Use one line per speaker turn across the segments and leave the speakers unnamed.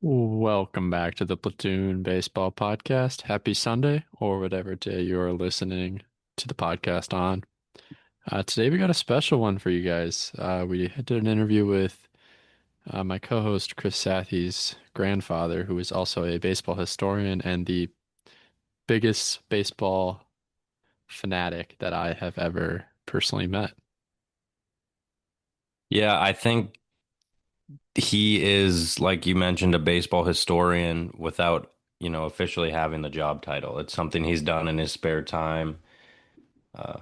Welcome back to the Platoon Baseball Podcast. Happy Sunday, or whatever day you are listening to the podcast on. Today we got a special one for you guys. We did an interview with my co-host Chris Sathy's grandfather, who is also a baseball historian and the biggest baseball fanatic that I have ever personally met.
Yeah, I think he is, like you mentioned, a baseball historian without, officially having the job title. It's something he's done in his spare time.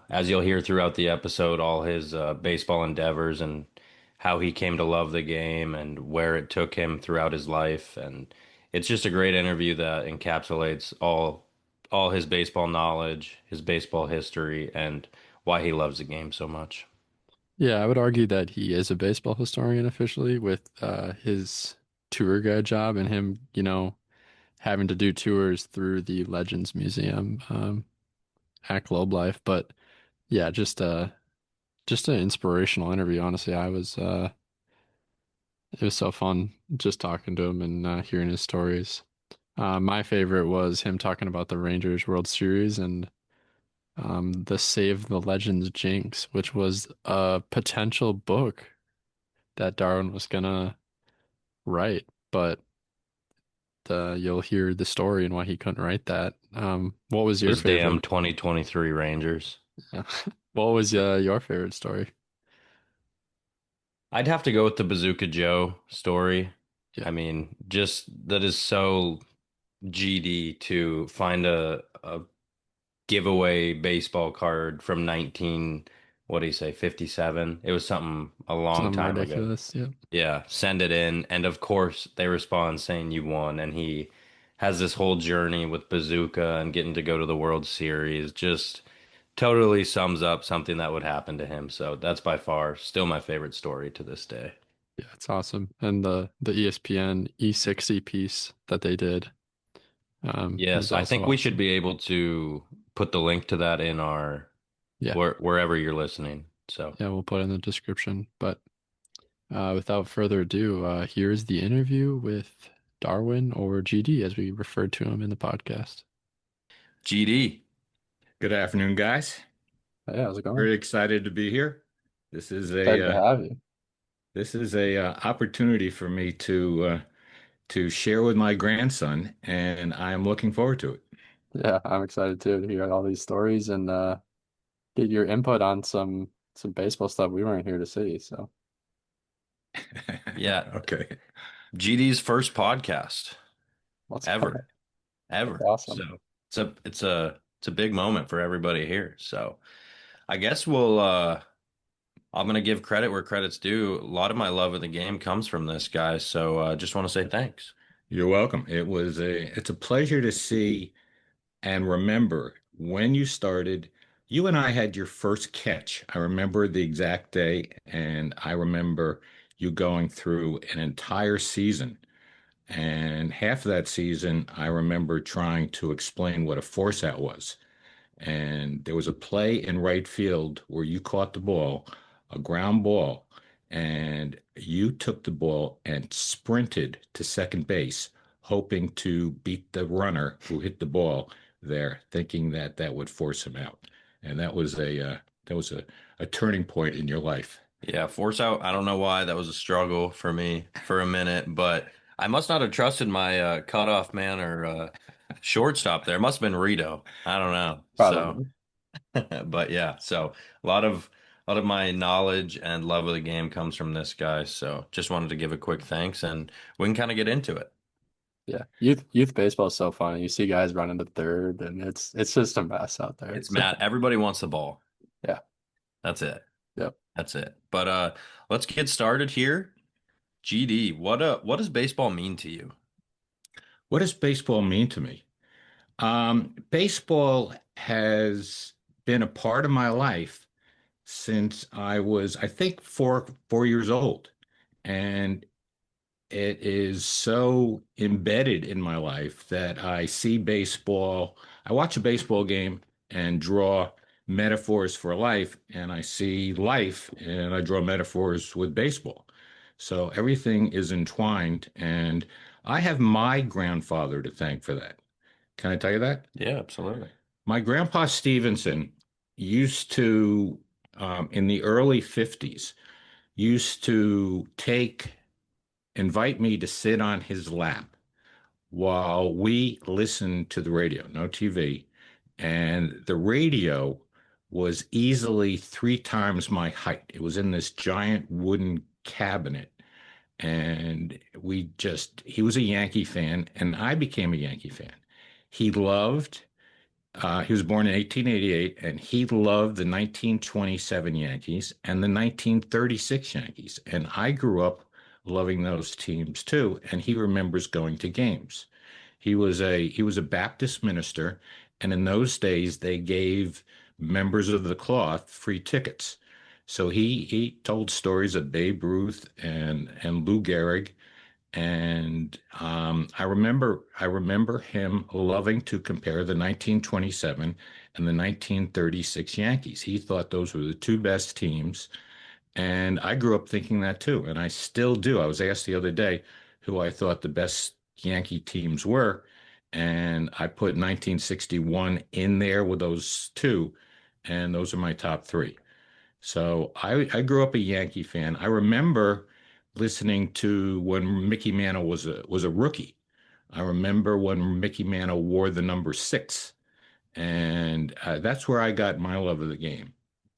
As you'll hear throughout the episode, all his baseball endeavors and how he came to love the game and where it took him throughout his life. And it's just a great interview that encapsulates all his baseball knowledge, his baseball history, and why he loves the game so much.
Yeah, I would argue that he is a baseball historian officially with his tour guide job and him, having to do tours through the Legends Museum at Globe Life. But yeah, just an inspirational interview. Honestly, it was so fun just talking to him and hearing his stories. My favorite was him talking about the Rangers World Series and the Save the Legends Jinx, which was a potential book that Darwin was gonna write, but you'll hear the story and why he couldn't write that. What was your
Those damn
favorite?
2023 Rangers.
What was your favorite story?
I'd have to go with the Bazooka Joe story.
Yeah,
I mean, just that is so GD to find a giveaway baseball card from 19, what do you say, 57? It was something a long
something
time ago.
ridiculous. Yeah.
Yeah, send it in. And of course, they respond saying you won. And he has this whole journey with Bazooka and getting to go to the World Series. Just totally sums up something that would happen to him. So that's by far still my favorite story to this day.
Yeah, it's awesome. And the ESPN E60 piece that they did
Yes,
is
I
also
think we should
awesome.
be able to put the link to that in our
Yeah.
wherever you're listening. So,
Yeah, we'll put it in the description. But without further ado, here's the interview with Darwin or GD as we referred to him in the podcast.
GD.
Good afternoon, guys.
Yeah, how's it going?
Very excited to be here. This is a
Excited to have you.
opportunity for me to share with my grandson, and I am looking forward to
Yeah, I'm excited too to hear all these stories and get your input on some baseball stuff we weren't here to see. So
it.
Yeah,
Okay.
GD's first podcast
let's
ever,
go. That's
ever. So
awesome.
it's a big moment for everybody here. So I guess I'm gonna give credit where credit's due. A lot of my love of the game comes from this guy. So just want to say thanks.
You're welcome. It's a pleasure to see and remember when you started. You and I had your first catch. I remember the exact day, and I remember you going through an entire season. And half of that season, I remember trying to explain what a force out was. And there was a play in right field where you caught the ball, a ground ball, and you took the ball and sprinted to second base, hoping to beat the runner who hit the ball there, thinking that that would force him out. And that was a turning point in your life.
Yeah, force out. I don't know why that was a struggle for me for a minute, but I must not have trusted my cutoff man or shortstop there. It must have been Rito. I don't know. So,
Probably.
but yeah, so a lot of my knowledge and love of the game comes from this guy. So, just wanted to give a quick thanks, and we can kind of get into it.
Yeah. Youth baseball is so fun. You see guys running to third and it's just a mess out there.
It's
So
Matt. Everybody wants the ball.
yeah.
That's it.
Yep.
That's it. But let's get started here. GD, what does baseball mean to you?
What does baseball mean to me? Baseball has been a part of my life since I was, I think, four years old, and it is so embedded in my life that I see baseball. I watch a baseball game and draw metaphors for life, and I see life and I draw metaphors with baseball. So everything is entwined, and I have my grandfather to thank for that. Can I tell you that?
Yeah, absolutely.
My grandpa Stevenson used to, in the early 50s, used to invite me to sit on his lap while we listened to the radio, no TV. And the radio was easily 3 times my height. It was in this giant wooden cabinet. And he was a Yankee fan, and I became a Yankee fan. He loved he was born in 1888, and he loved the 1927 Yankees and the 1936 Yankees. And I grew up loving those teams too, and he remembers going to games. He was a Baptist minister, and in those days they gave members of the cloth free tickets. So he told stories of Babe Ruth and Lou Gehrig, and I remember him loving to compare the 1927 and the 1936 Yankees. He thought those were the two best teams, and I grew up thinking that too, and I still do. I was asked the other day who I thought the best Yankee teams were, and I put 1961 in there with those two, and those are my top three. So I grew up a Yankee fan. I remember listening to when Mickey Mantle was a rookie. I remember when Mickey Mantle wore the number 6, and that's where I got my love of the game.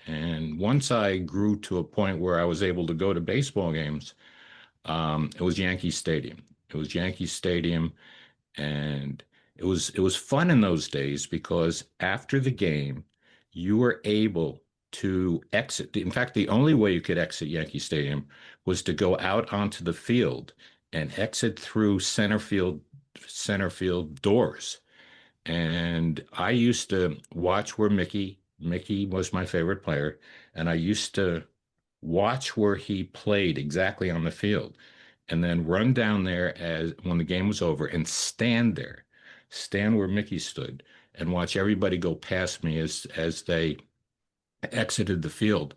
And once I grew to a point where I was able to go to baseball games, it was Yankee Stadium. It was Yankee Stadium, and it was fun in those days because after the game, you were able to exit. In fact, the only way you could exit Yankee Stadium was to go out onto the field and exit through center field doors. And I used to watch where Mickey was my favorite player, and I used to watch where he played exactly on the field, and then run down there as when the game was over and stand where Mickey stood, and watch everybody go past me as they exited the field.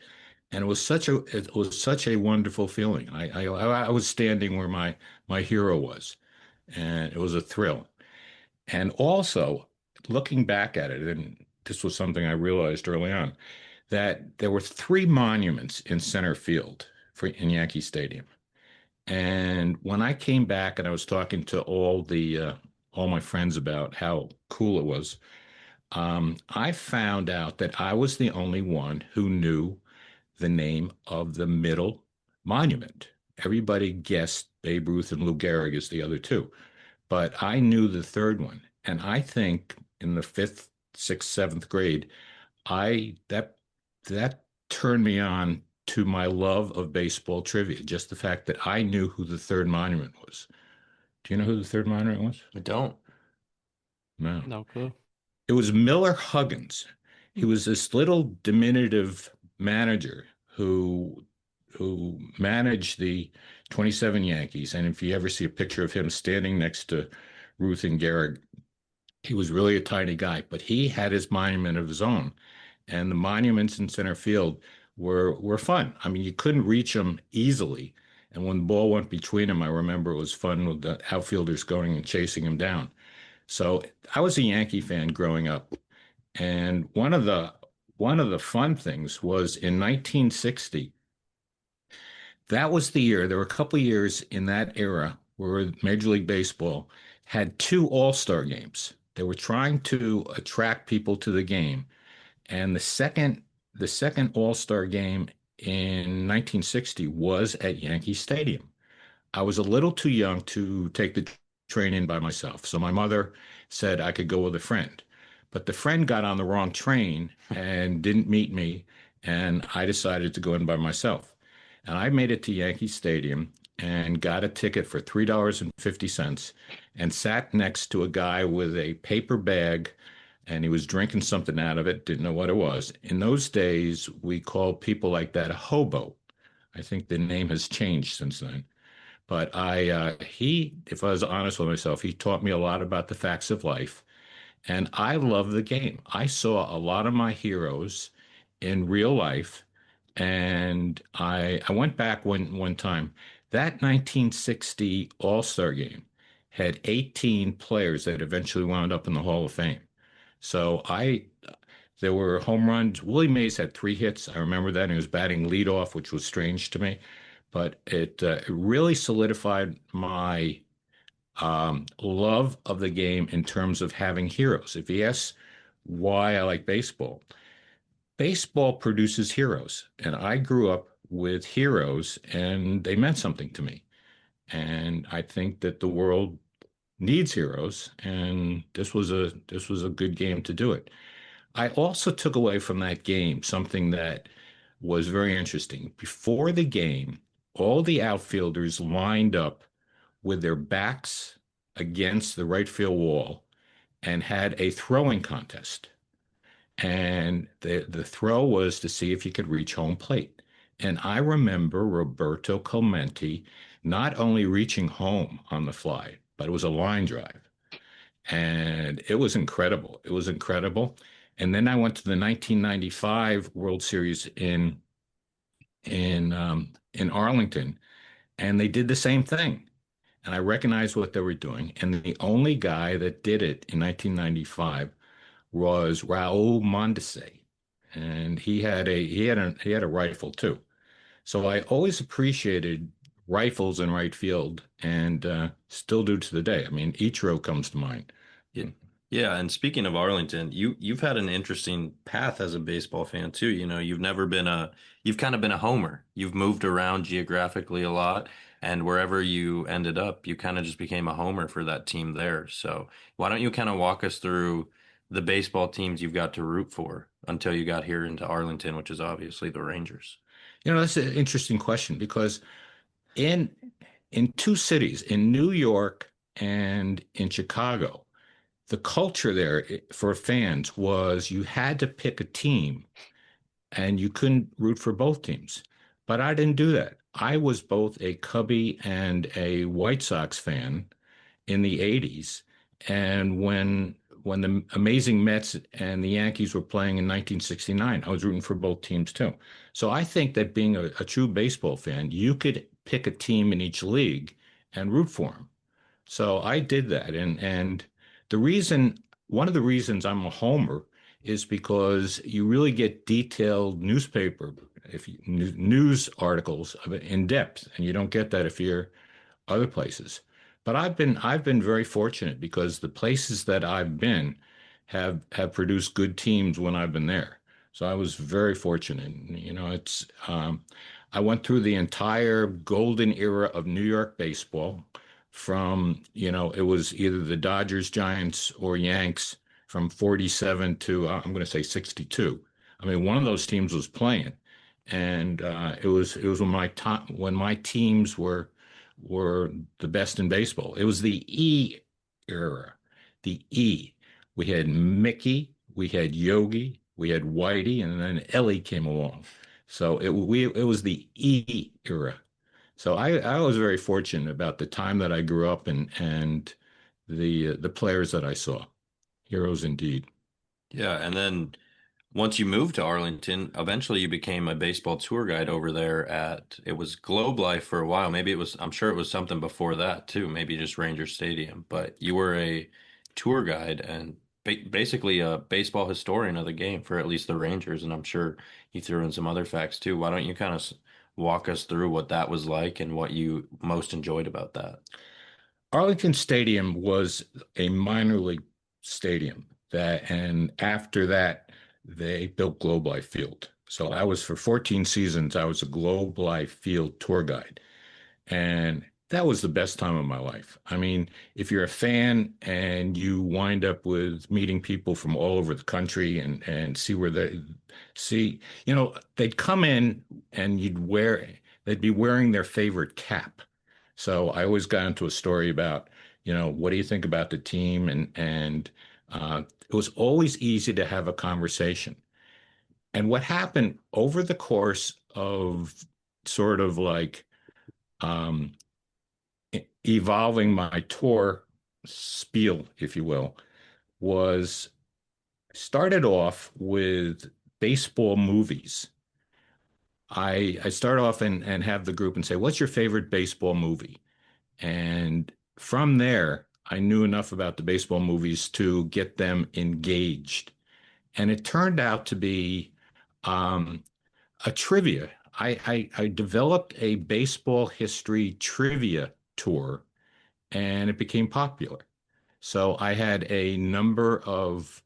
And it was such a wonderful feeling. I was standing where my hero was, and it was a thrill. And also, looking back at it, and this was something I realized early on, that there were 3 monuments in center field in Yankee Stadium. And when I came back and I was talking to all my friends about how cool it was, I found out that I was the only one who knew the name of the middle monument. Everybody guessed Babe Ruth and Lou Gehrig as the other two, but I knew the third one. And I think in the fifth, sixth, seventh grade, I that turned me on to my love of baseball trivia. Just the fact that I knew who the third monument was. Do you know who the third monument was?
I don't.
No.
No clue.
It was Miller Huggins. He was this little diminutive manager who managed the 27 Yankees. And if you ever see a picture of him standing next to Ruth and Gehrig, he was really a tiny guy, but he had his monument of his own. And the monuments in center field were fun. I mean, you couldn't reach them easily. And when the ball went between them, I remember it was fun with the outfielders going and chasing him down. So I was a Yankee fan growing up, and one of the fun things was in 1960. That was the year. There were a couple of years in that era where Major League Baseball had 2 All-Star games. They were trying to attract people to the game, and the second All-Star game in 1960 was at Yankee Stadium. I was a little too young to take the train in by myself. So my mother said I could go with a friend. But the friend got on the wrong train and didn't meet me, and I decided to go in by myself. And I made it to Yankee Stadium and got a ticket for $3.50 and sat next to a guy with a paper bag, and he was drinking something out of it, didn't know what it was. In those days, we called people like that a hobo. I think the name has changed since then. But if I was honest with myself, he taught me a lot about the facts of life, and I love the game. I saw a lot of my heroes in real life, and I went back one time. That 1960 All-Star game had 18 players that eventually wound up in the Hall of Fame. So there were home runs. Willie Mays had 3 hits. I remember that. And he was batting leadoff, which was strange to me. But it really solidified my love of the game in terms of having heroes. If you ask why I like baseball, baseball produces heroes. And I grew up with heroes, and they meant something to me. And I think that the world needs heroes, and this was a good game to do it. I also took away from that game something that was very interesting. Before the game, all the outfielders lined up with their backs against the right field wall and had a throwing contest. And the throw was to see if you could reach home plate. And I remember Roberto Clemente not only reaching home on the fly, but it was a line drive. And it was incredible. It was incredible. And then I went to the 1995 World Series in Arlington, and they did the same thing. And I recognized what they were doing. And the only guy that did it in 1995 was Raul Mondesi, and he had a rifle too. So I always appreciated rifles in right field, and still do to the day. I mean, Ichiro comes to mind.
Yeah. Yeah, and speaking of Arlington, you've had an interesting path as a baseball fan too. You've kind of been a homer. You've moved around geographically a lot, and wherever you ended up, you kind of just became a homer for that team there. So why don't you kind of walk us through the baseball teams you've got to root for until you got here into Arlington, which is obviously the Rangers.
That's an interesting question because in in two cities, in New York and in Chicago, the culture there for fans was you had to pick a team and you couldn't root for both teams. But I didn't do that. I was both a Cubby and a White Sox fan in the 80s. And when the amazing Mets and the Yankees were playing in 1969, I was rooting for both teams too. So I think that being a true baseball fan, you could pick a team in each league and root for them. So I did that, and the reason, one of the reasons I'm a homer is because you really get detailed newspaper, if you, news articles of it in depth, and you don't get that if you're other places. But I've been very fortunate because the places that I've been have produced good teams when I've been there. So I was very fortunate. It's I went through the entire golden era of New York baseball from, it was either the Dodgers, Giants, or Yanks from 47 to I'm going to say 62. I mean, one of those teams was playing, and it was when my teams were the best in baseball. It was the E era, the E. We had Mickey, we had Yogi, we had Whitey, and then Ellie came along. So it was the E era. So I was very fortunate about the time that I grew up and the players that I saw. Heroes indeed.
Yeah, and then once you moved to Arlington, eventually you became a baseball tour guide over there it was Globe Life for a while. Maybe I'm sure it was something before that too, maybe just Ranger Stadium. But you were a tour guide and basically a baseball historian of the game for at least the Rangers. And I'm sure you threw in some other facts too. Why don't you kind of walk us through what that was like and what you most enjoyed about that?
Arlington Stadium was a minor league stadium and after that, they built Globe Life Field. So I was for 14 seasons, I was a Globe Life Field tour guide. And that was the best time of my life. I mean, if you're a fan and you wind up with meeting people from all over the country and see where they'd come in and they'd be wearing their favorite cap. So I always got into a story about, what do you think about the team? And it was always easy to have a conversation. And what happened over the course of sort of like um, evolving my tour spiel, if you will, was started off with baseball movies. I start off and have the group and say, "What's your favorite baseball movie?" And from there, I knew enough about the baseball movies to get them engaged. And it turned out to be um, a trivia. I developed a baseball history trivia tour, and it became popular. So I had a number of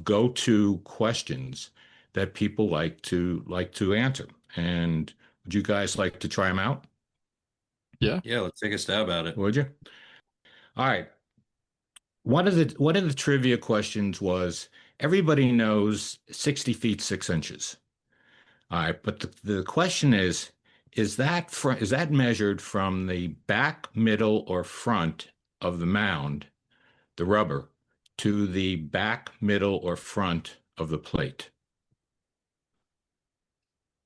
go-to questions that people like to answer. And would you guys like to try them out?
Yeah.
Yeah, let's take a stab at it.
Would you? All right. One of the trivia questions was everybody knows 60 feet 6 inches. All right, but the question is that measured from the back, middle, or front of the mound, the rubber, to the back, middle, or front of the plate?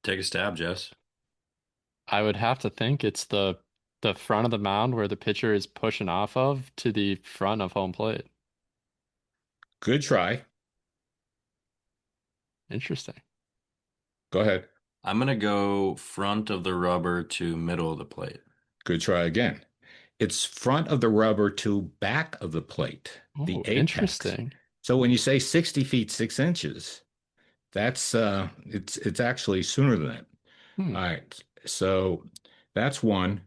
Take a stab, Jess.
I would have to think it's the front of the mound where the pitcher is pushing off of to the front of home plate.
Good try.
Interesting.
Go ahead.
I'm gonna go front of the rubber to middle of the plate.
Good try again. It's front of the rubber to back of the plate, the
Oh,
apex.
interesting.
So when you say 60 feet 6 inches, that's it's actually sooner than that.
Hmm.
All right. So that's one.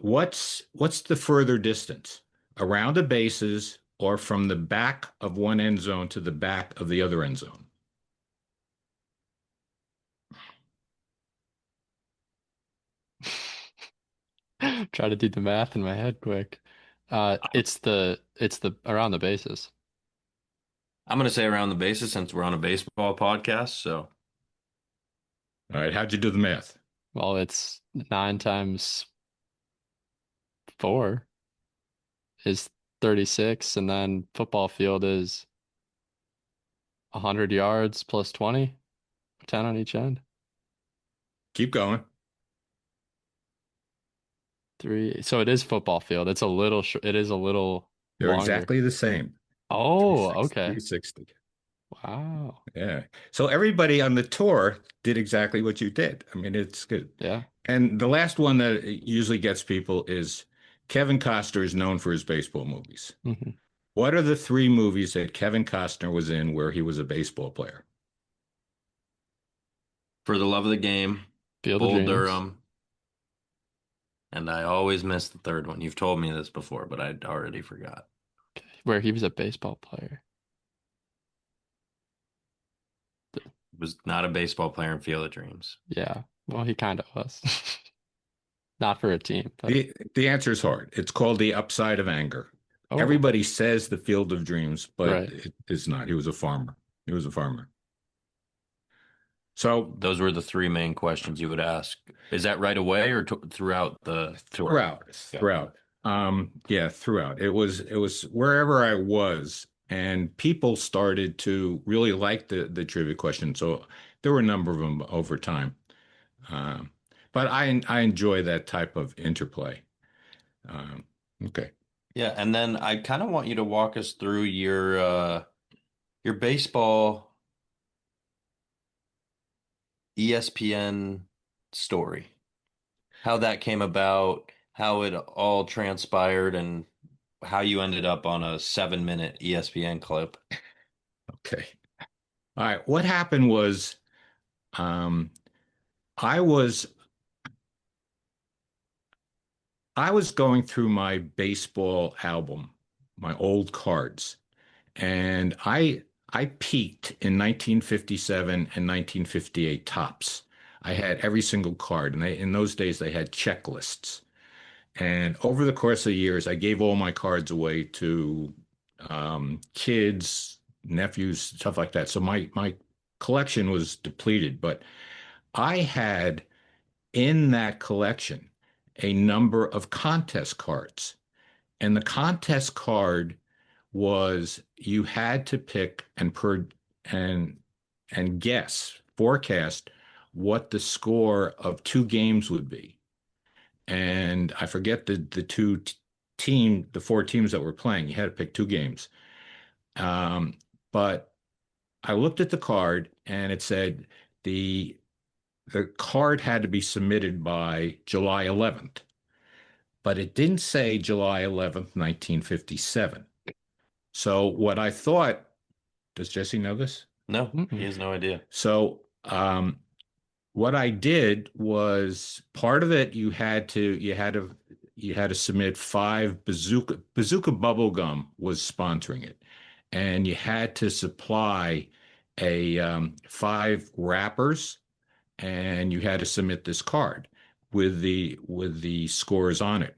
What's the further distance? Around the bases or from the back of one end zone to the back of the other end zone?
Try to do the math in my head quick. It's the around the bases.
I'm gonna say around the bases since we're on a baseball podcast. So
All right, how'd you do the math?
Well, it's 9 times 4 is 36, and then football field is 100 yards plus 20, 10 on each end.
Keep going.
Three. So it is football field. It's a little it is a little
They're
longer.
exactly the same.
Oh,
360,
okay.
360.
Wow.
Yeah. So everybody on the tour did exactly what you did. I mean, it's good.
Yeah.
And the last one that usually gets people is Kevin Costner is known for his baseball movies.
Hmm.
What are the three movies that Kevin Costner was in where he was a baseball player?
for the love of the game,
Field of
Bull
Dreams.
Durham, and I always miss the third one. You've told me this before, but I'd already forgot.
Okay. Where he was a baseball player.
Was not a baseball player in Field of Dreams.
Yeah. Well, he kind of was. Not for a team, but
The answer is hard. It's called The Upside of Anger.
oh,
Everybody says the Field of Dreams, but
right.
it is not. He was a farmer. He was a farmer. So
Those were the three main questions you would ask. Is that right away or throughout the tour? Yeah.
throughout. It was wherever I was, and people started to really like the trivia question. So there were a number of them over time. Um, but I enjoy that type of interplay. Um, okay.
Yeah, and then I kind of want you to walk us through your baseball ESPN story. How that came about, how it all transpired, and how you ended up on a 7-minute ESPN clip.
Okay. All right. What happened was um, I was I was going through my baseball album, my old cards, and I peaked in 1957 and 1958 tops. I had every single card, and in those days they had checklists. And over the course of years, I gave all my cards away to kids, nephews, stuff like that. So my collection was depleted, but I had in that collection a number of contest cards. And the contest card was you had to pick and and guess, forecast what the score of two games would be. And I forget the four teams that were playing. You had to pick two games. But I looked at the card and it said the the card had to be submitted by July 11th, but it didn't say July 11th, 1957. So what I thought, does Jesse know this?
No, he
Mm-mm.
has no idea.
So what I did was part of it you had to submit five Bazooka bubble gum was sponsoring it, and you had to supply a five wrappers, and you had to submit this card with the scores on it.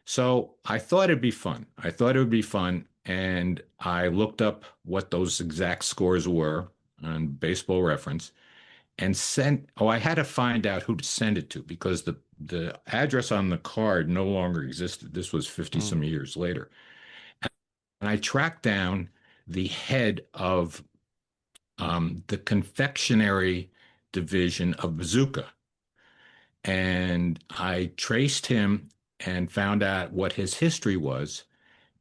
So I thought it'd be fun. I thought it would be fun, and I looked up what those exact scores were on Baseball Reference and sent. Oh, I had to find out who to send it to because the address on the card no longer existed. This was 50
Mm.
some years later. And I tracked down the head of the confectionery division of Bazooka. And I traced him and found out what his history was.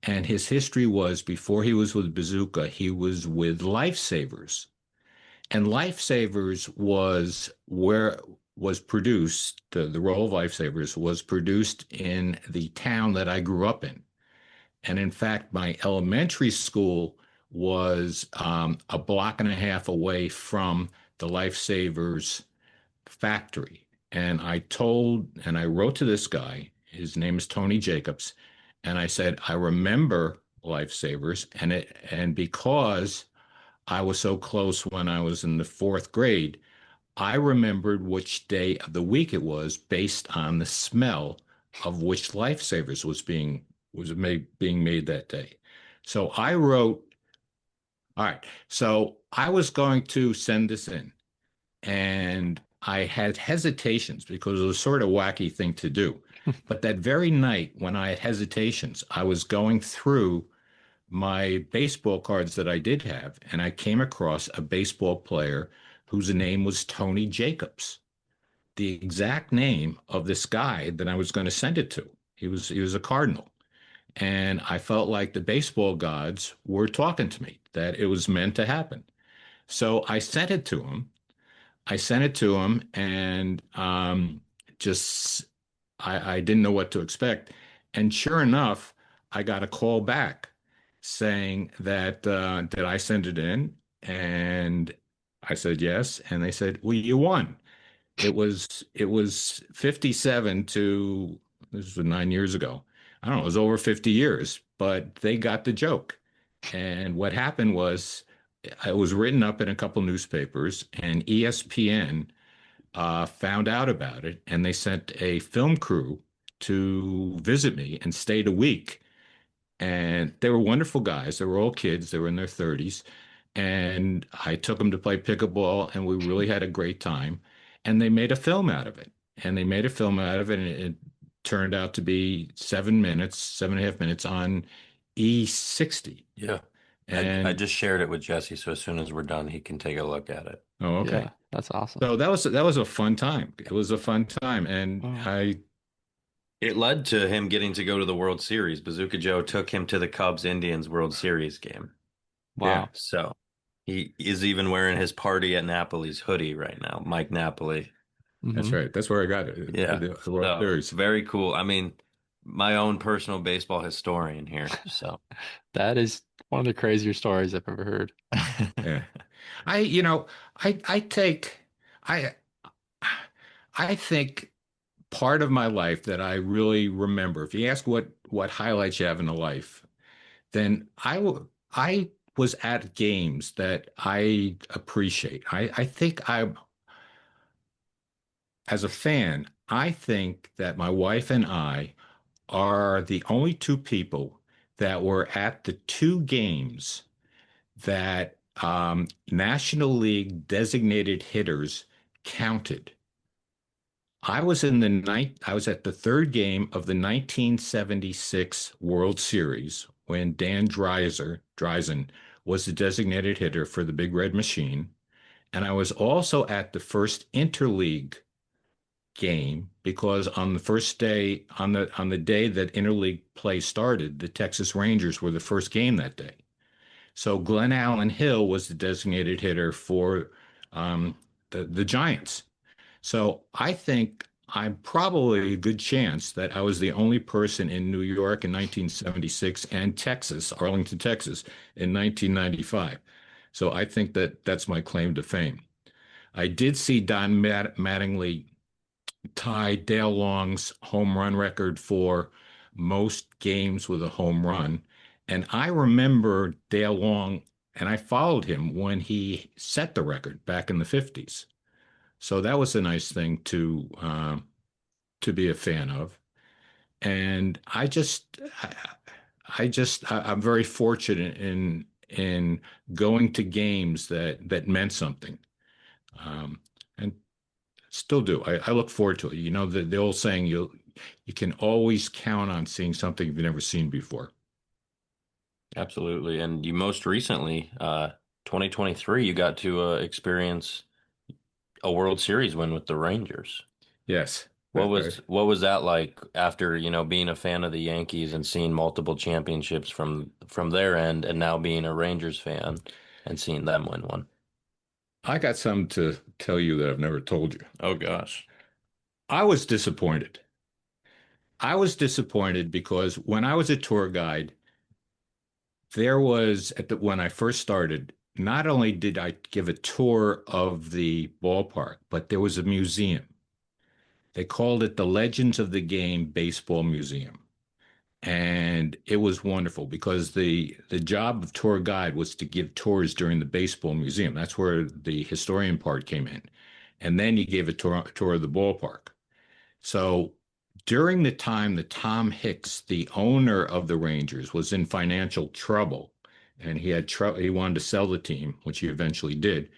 And his history was before he was with Bazooka, he was with Lifesavers. And Lifesavers was produced, the role of Lifesavers was produced in the town that I grew up in. And in fact, my elementary school was a block and a half away from the Lifesavers factory. And I wrote to this guy, his name is Tony Jacobs, and I said, I remember Lifesavers, and because I was so close when I was in the fourth grade, I remembered which day of the week it was based on the smell of which Lifesavers being made that day. So I wrote, all right. So I was going to send this in, and I had hesitations because it was sort of a wacky thing to do. But that very night, when I had hesitations, I was going through my baseball cards that I did have, and I came across a baseball player whose name was Tony Jacobs, the exact name of this guy that I was going to send it to. He was a Cardinal, and I felt like the baseball gods were talking to me that it was meant to happen. So I sent it to him. I sent it to him, and just I didn't know what to expect. And sure enough, I got a call back saying that did I send it in? And I said yes. And they said, well, you won. It was 57 to this was 9 years ago. I don't know, it was over 50 years, but they got the joke. And what happened was it was written up in a couple newspapers, and ESPN found out about it, and they sent a film crew to visit me and stayed a week. And they were wonderful guys. They were all kids. They were in their 30s. And I took them to play pickleball, and we really had a great time. And they made a film out of it. And they made a film out of it, and it turned out to be 7 minutes, 7.5 minutes on E60.
Yeah. I
And
just shared it with Jesse, so as soon as we're done, he can take a look at it.
oh, okay.
Yeah, that's awesome.
So that was a fun time. It was a fun time, and
Oh,
I
It led to him getting to go to the World Series. Bazooka Joe took him to the Cubs Indians World Series game.
yeah,
wow.
So he is even wearing his party at Napoli's hoodie right now, Mike Napoli.
that's
Hmm.
right. That's where I got it.
Yeah.
The World
So
Series.
very cool. I mean, my own personal baseball historian here. So
That is one of the crazier stories I've ever heard.
Yeah. I take I I think part of my life that I really remember, if you ask what highlights you have in a life, then I was at games that I appreciate. I think as a fan, I think that my wife and I are the only two people that were at the two games that National League designated hitters counted. I was at the third game of the 1976 World Series when Dan Dreisen was the designated hitter for the Big Red Machine. And I was also at the first interleague game because on the first day, on the day that interleague play started, the Texas Rangers were the first game that day. So Glenn Allen Hill was the designated hitter for um, the Giants. So I think I'm probably a good chance that I was the only person in New York in 1976 and Texas, Arlington, Texas, in 1995. So I think that that's my claim to fame. I did see Mattingly tie Dale Long's home run record for most games with a home run. And I remember Dale Long, and I followed him when he set the record back in the 50s. So that was a nice thing to be a fan of. And I'm very fortunate in going to games that meant something. Um, and still do. I look forward to it. You know, the old saying, you can always count on seeing something you've never seen before.
Absolutely. And you most recently, 2023, you got to experience a World Series win with the Rangers.
Yes.
What was that like after, being a fan of the Yankees and seeing multiple championships from their end and now being a Rangers fan and seeing them win one?
I got something to tell you that I've never told you.
Oh gosh.
I was disappointed. I was disappointed because when I was a tour guide, there was when I first started, not only did I give a tour of the ballpark, but there was a museum. They called it the Legends of the Game Baseball Museum. And it was wonderful because the job of tour guide was to give tours during the baseball museum. That's where the historian part came in. And then you gave a tour of the ballpark. So during the time that Tom Hicks, the owner of the Rangers, was in financial trouble and he wanted to sell the team, which he eventually did,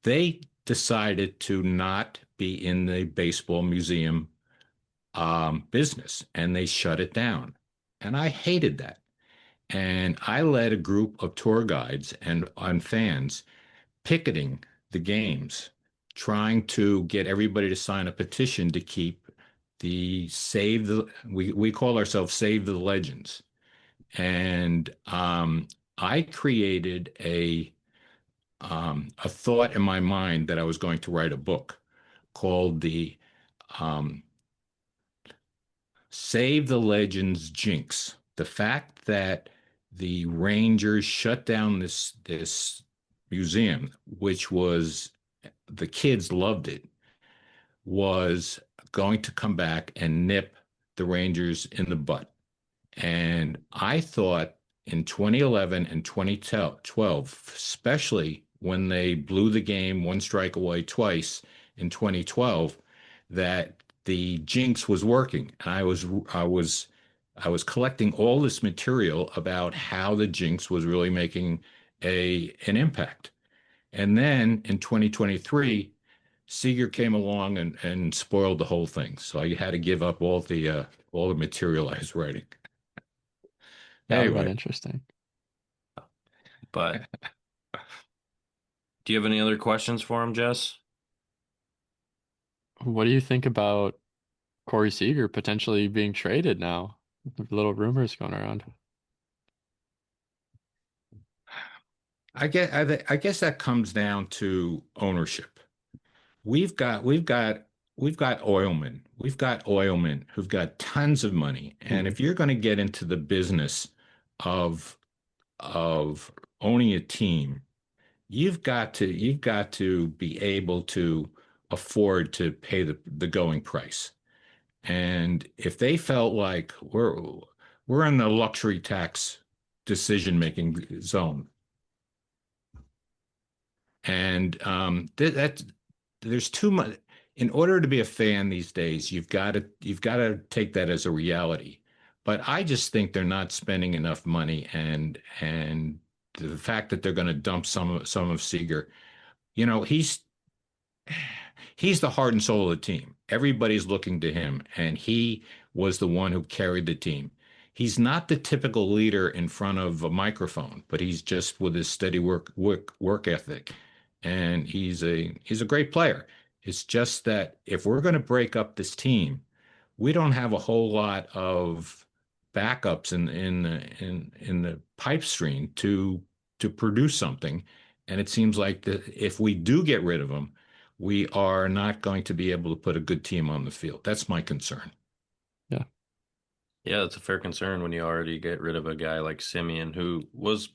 they decided to not be in the baseball museum business and they shut it down. And I hated that. And I led a group of tour guides and fans picketing the games, trying to get everybody to sign a petition to keep we call ourselves Save the Legends. And I created a thought in my mind that I was going to write a book called the um, Save the Legends Jinx. The fact that the Rangers shut down this museum, which was the kids loved it, was going to come back and nip the Rangers in the butt. And I thought in 2011 and 2012, especially when they blew the game one strike away twice in 2012, that the jinx was working. And I was collecting all this material about how the jinx was really making a an impact. And then in 2023, Seeger came along and spoiled the whole thing. So I had to give up all the material I was writing.
That would have been
Anyway,
interesting.
But do you have any other questions for him, Jess?
What do you think about Corey Seager potentially being traded now? Little rumors going around.
I guess that comes down to ownership. We've got we've got we've got oilmen who've got tons of money, and
Mhm.
if you're going to get into the business of of owning a team, you've got to be able to afford to pay the going price. And if they felt like we're in the luxury tax decision making zone, and that there's too much. In order to be a fan these days, you've got to take that as a reality. But I just think they're not spending enough money, and the fact that they're going to dump some of Seager, you know, he's the heart and soul of the team. Everybody's looking to him, and he was the one who carried the team. He's not the typical leader in front of a microphone, but he's just with his steady work ethic, and he's a great player. It's just that if we're going to break up this team, we don't have a whole lot of backups in the pipe stream to produce something. And it seems like if we do get rid of him, we are not going to be able to put a good team on the field. That's my concern.
Yeah.
Yeah, that's a fair concern when you already get rid of a guy like Simeon, who was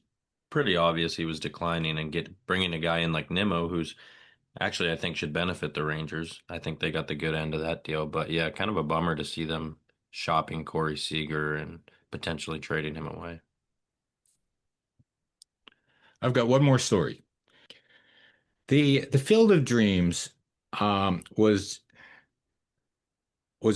pretty obvious he was declining, and get bringing a guy in like Nimmo, who's actually I think should benefit the Rangers. I think they got the good end of that deal. But yeah, kind of a bummer to see them shopping Corey Seager and potentially trading him away.
I've got one more story. The Field of Dreams was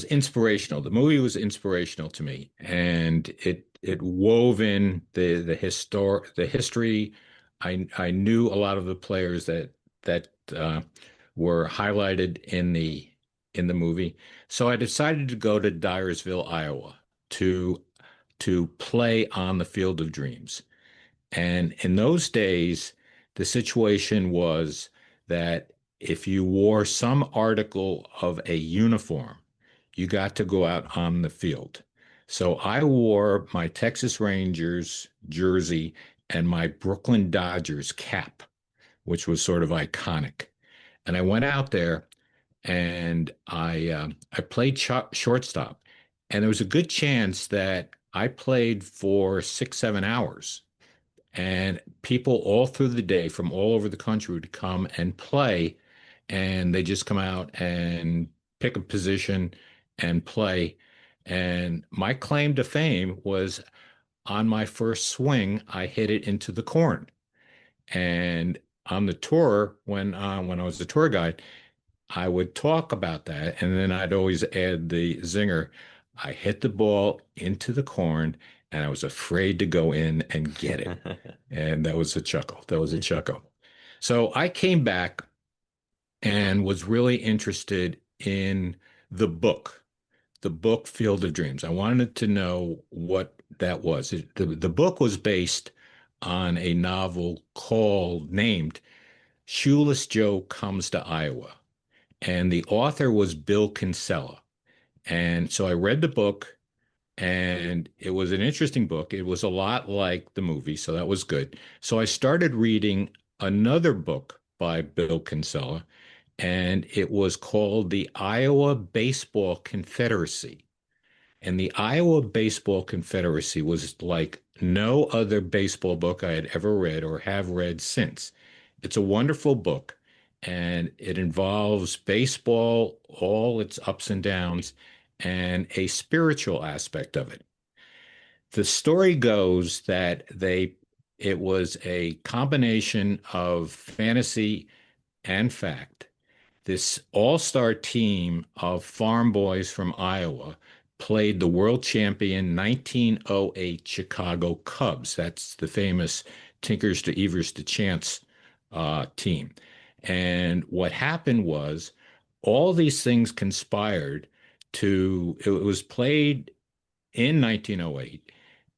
inspirational. The movie was inspirational to me, and it wove in the history. I knew a lot of the players that were highlighted in the movie. So I decided to go to Dyersville, Iowa, to to play on the Field of Dreams. And in those days, the situation was that if you wore some article of a uniform, you got to go out on the field. So I wore my Texas Rangers jersey and my Brooklyn Dodgers cap, which was sort of iconic. And I went out there and I played shortstop, and there was a good chance that I played for 6, 7 hours, and people all through the day from all over the country would come and play, and they just come out and pick a position and play. And my claim to fame was on my first swing, I hit it into the corn. And on the tour, when I was the tour guide, I would talk about that, and then I'd always add the zinger. I hit the ball into the corn, and I was afraid to go in and get it. And that was a chuckle. That was a chuckle. So I came back and was really interested in the book, the book Field of Dreams. I wanted to know what that was. The book was based on a novel named Shoeless Joe Comes to Iowa. And the author was Bill Kinsella. And so I read the book, and it was an interesting book. It was a lot like the movie, so that was good. So I started reading another book by Bill Kinsella, and it was called The Iowa Baseball Confederacy. And the Iowa Baseball Confederacy was like no other baseball book I had ever read or have read since. It's a wonderful book, and it involves baseball, all its ups and downs, and a spiritual aspect of it. The story goes that it was a combination of fantasy and fact. This all-star team of farm boys from Iowa played the world champion 1908 Chicago Cubs. That's the famous Tinkers to Evers to Chance team. And what happened was all these things conspired it was played in 1908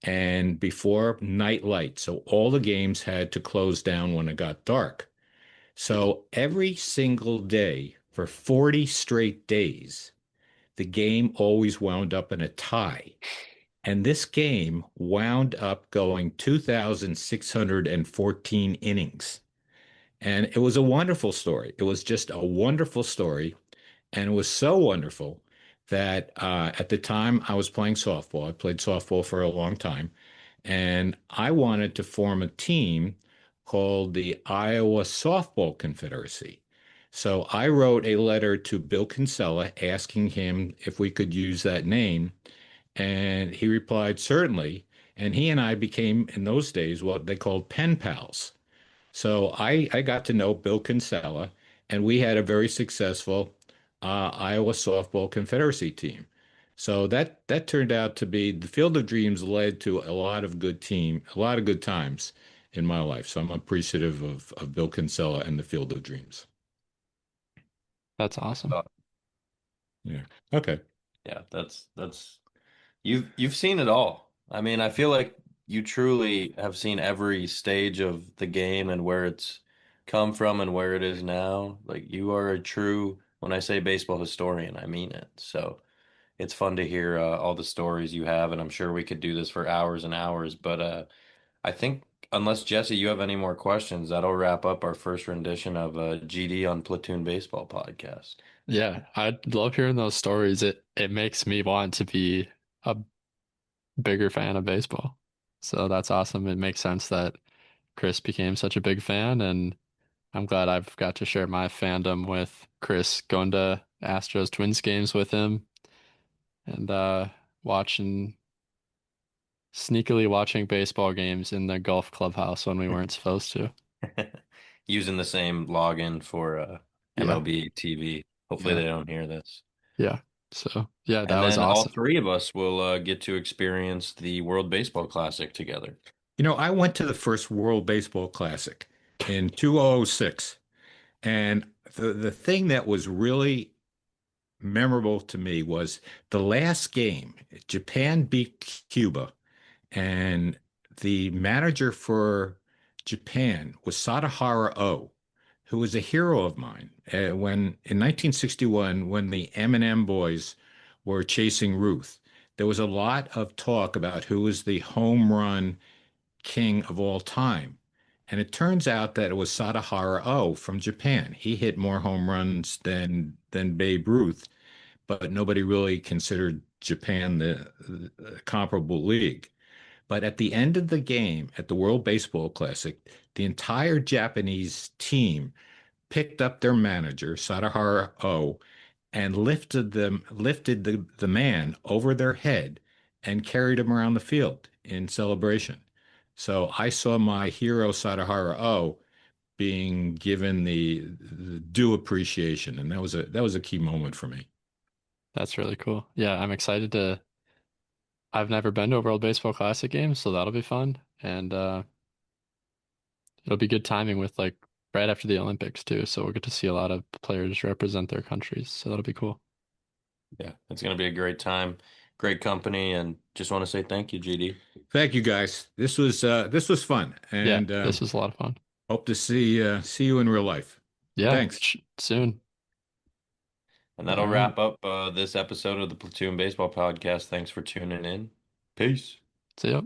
and before night light. So all the games had to close down when it got dark. So every single day for 40 straight days, the game always wound up in a tie. And this game wound up going 2,614 innings. And it was a wonderful story. It was just a wonderful story. And it was so wonderful that at the time I was playing softball. I played softball for a long time. And I wanted to form a team called the Iowa Softball Confederacy. So I wrote a letter to Bill Kinsella asking him if we could use that name. And he replied, certainly. And he and I became, in those days, what they called pen pals. So I got to know Bill Kinsella, and we had a very successful Iowa Softball Confederacy team. So that turned out to be the Field of Dreams led to a lot of good times in my life. So I'm appreciative of Bill Kinsella and the Field of Dreams.
That's awesome.
Uh,
Yeah. Okay.
Yeah, that's you've seen it all. I mean, I feel like you truly have seen every stage of the game and where it's come from and where it is now. Like you are a true, when I say baseball historian, I mean it. So it's fun to hear all the stories you have, and I'm sure we could do this for hours and hours. But I think unless Jesse, you have any more questions, that'll wrap up our first rendition of GD on Platoon Baseball podcast.
Yeah, I love hearing those stories. It makes me want to be a bigger fan of baseball. So that's awesome. It makes sense that Chris became such a big fan, and I'm glad I've got to share my fandom with Chris, going to Astros Twins games with him and watching sneakily watching baseball games in the golf clubhouse when we weren't supposed to.
Using the same login for
Yeah.
MLB TV. Hopefully
Yeah.
they don't hear this.
Yeah. So, yeah, that
And
was
then all
awesome.
three of us will get to experience the World Baseball Classic together.
I went to the first World Baseball Classic in 2006, and the thing that was really memorable to me was the last game. Japan beat Cuba, and the manager for Japan was Sadahara O, who was a hero of mine. When in 1961, when the M&M boys were chasing Ruth, there was a lot of talk about who was the home run king of all time. And it turns out that it was Sadahara O from Japan. He hit more home runs than Babe Ruth, but nobody really considered Japan the comparable league. But at the end of the game at the World Baseball Classic, the entire Japanese team picked up their manager, Sadahara O, and lifted the man over their head and carried him around the field in celebration. So I saw my hero Sadahara O being given the due appreciation, and that was a key moment for me.
That's really cool. Yeah, I'm excited to. I've never been to a World Baseball Classic game, so that'll be fun. And it'll be good timing with like right after the Olympics too. So we'll get to see a lot of players represent their countries. So that'll be cool.
Yeah, it's going to be a great time, great company, and just want to say thank you, GD.
Thank you guys. This was fun,
Yeah,
and
this was a lot of fun.
hope to see you in real life.
Yeah,
Thanks.
soon.
And
All
that'll
right.
wrap up this episode of the Platoon Baseball Podcast. Thanks for tuning in. Peace.
See ya.